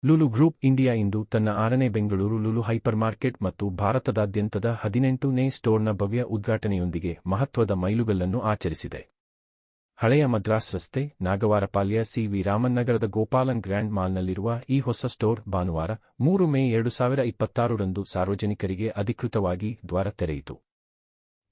Lulu group India ಇಂದು ತನ್ನ 6ನೇ ಬೆಂಗಳೂರು ಲುಲು ಹೈಪರ್ಮಾರ್ಕೆಟ್ ಮತ್ತು ಭಾರತದಾದ್ಯಂತದ 18ನೇ ಸ್ಟೋರ್ನ ಭವ್ಯ ಉದ್ಘಾಟನೆಯೊಂದಿಗೆ ಮಹತ್ವದ ಮೈಲುಗಲ್ಲನ್ನು ಆಚರಿಸಿದೆ. ಹಳೆಯ ಮದ್ರಾಸ್ ರಸ್ತೆ, ನಾಗವಾರಪಾಳ್ಯ ಸಿ.ವಿ. ರಾಮನ್ ನಗರದ ಗೋಪಾಲನ್ ಗ್ರ್ಯಾಂಡ್ ಮಾಲ್ನಲ್ಲಿರುವ ಈ ಹೊಸ ಸ್ಟೋರ್ ಭಾನುವಾರ 3 ಮೇ 2026ರಂದು ಸಾರ್ವಜನಿಕರಿಗೆ ಅಧಿಕೃತವಾಗಿ ದ್ವಾರ ತೆರೆಯಿತು.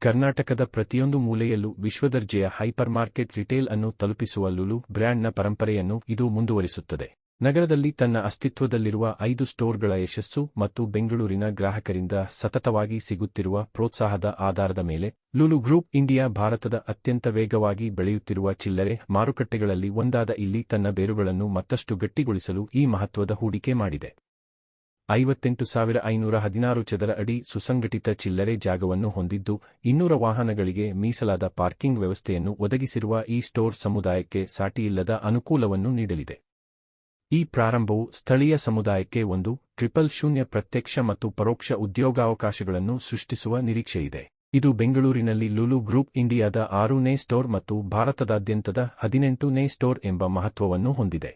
ಕರ್ನಾಟಕದ ಪ್ರತಿಯೊಂದು ಮೂಲೆಯಲ್ಲೂ ವಿಶ್ವದರ್ಜೆಯ ಹೈಪರ್ಮಾರ್ಕೆಟ್ ರಿಟೇಲ್ ಅನ್ನು ತಲುಪಿಸುವ ಲುಲು ಬ್ರ್ಯಾಂಡ್ನ ಪರಂಪರೆಯನ್ನು ಇದು ಮುಂದುವರಿಸುತ್ತದೆ. ನಗರದಲ್ಲಿ ತನ್ನ ಅಸ್ತಿತ್ವದಲ್ಲಿರುವ 5 ಸ್ಟೋರ್ಗಳ ಯಶಸ್ಸು ಮತ್ತು ಬೆಂಗಳೂರಿನ ಗ್ರಾಹಕರಿಂದ ಸತತವಾಗಿ ಸಿಗುತ್ತಿರುವ ಪ್ರೋತ್ಸಾಹದ ಆಧಾರದ ಮೇಲೆ ಲುಲು ಗ್ರೂಪ್ ಇಂಡಿಯಾ ಭಾರತದ ಅತ್ಯಂತ ವೇಗವಾಗಿ ಬೆಳೆಯುತ್ತಿರುವ ಚಿಲ್ಲರೆ ಮಾರುಕಟ್ಟೆಗಳಲ್ಲಿ ಒಂದಾದ ಇಲ್ಲಿ ತನ್ನ ಬೇರುಗಳನ್ನು ಮತ್ತಷ್ಟು ಗಟ್ಟಿಗೊಳಿಸಲು ಈ ಮಹತ್ವದ ಹೂಡಿಕೆ ಮಾಡಿದೆ. 58,516 ಚದರ ಅಡಿ ಸುಸಂಘಟಿತ ಚಿಲ್ಲರೆ ಜಾಗವನ್ನು ಹೊಂದಿದ್ದು 200 ವಾಹನಗಳಿಗೆ ಮೀಸಲಾದ ಪಾರ್ಕಿಂಗ್ ವ್ಯವಸ್ಥೆಯನ್ನು ಒದಗಿಸಿರುವ ಈ ಸ್ಟೋರ್ ಸಮುದಾಯಕ್ಕೆ ಸಾಟಿಯಿಲ್ಲದ ಅನುಕೂಲವನ್ನು ನೀಡಲಿದೆ. ಈ ಪ್ರಾರಂಭವು ಸ್ಥಳೀಯ ಸಮುದಾಯಕ್ಕೆ 1,000 ಪ್ರತ್ಯಕ್ಷ ಮತ್ತು ಪರೋಕ್ಷ ಉದ್ಯೋಗಾವಕಾಶಗಳನ್ನು ಸೃಷ್ಟಿಸುವ ನಿರೀಕ್ಷೆಯಿದೆ. ಇದು ಬೆಂಗಳೂರಿನಲ್ಲಿ ಲುಲು ಗ್ರೂಪ್ ಇಂಡಿಯಾದ 6ನೇ ಸ್ಟೋರ್ ಮತ್ತು ಭಾರತದಾದ್ಯಂತದ 18ನೇ ಸ್ಟೋರ್ ಎಂಬ ಮಹತ್ವವನ್ನು ಹೊಂದಿದೆ.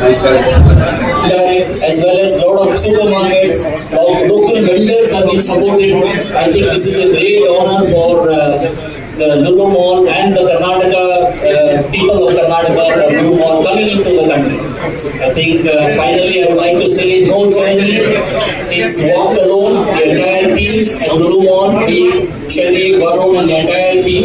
Myself, as well as lot of supermarkets, local vendors have been supported. I think this is a great honor for the Lulu Mall and the Karnataka people of Karnataka for Lulu Mall coming into the country. I think finally I would like to say no journey is walked alone. The entire team of Lulu Mall, Sharif, Varun and the entire team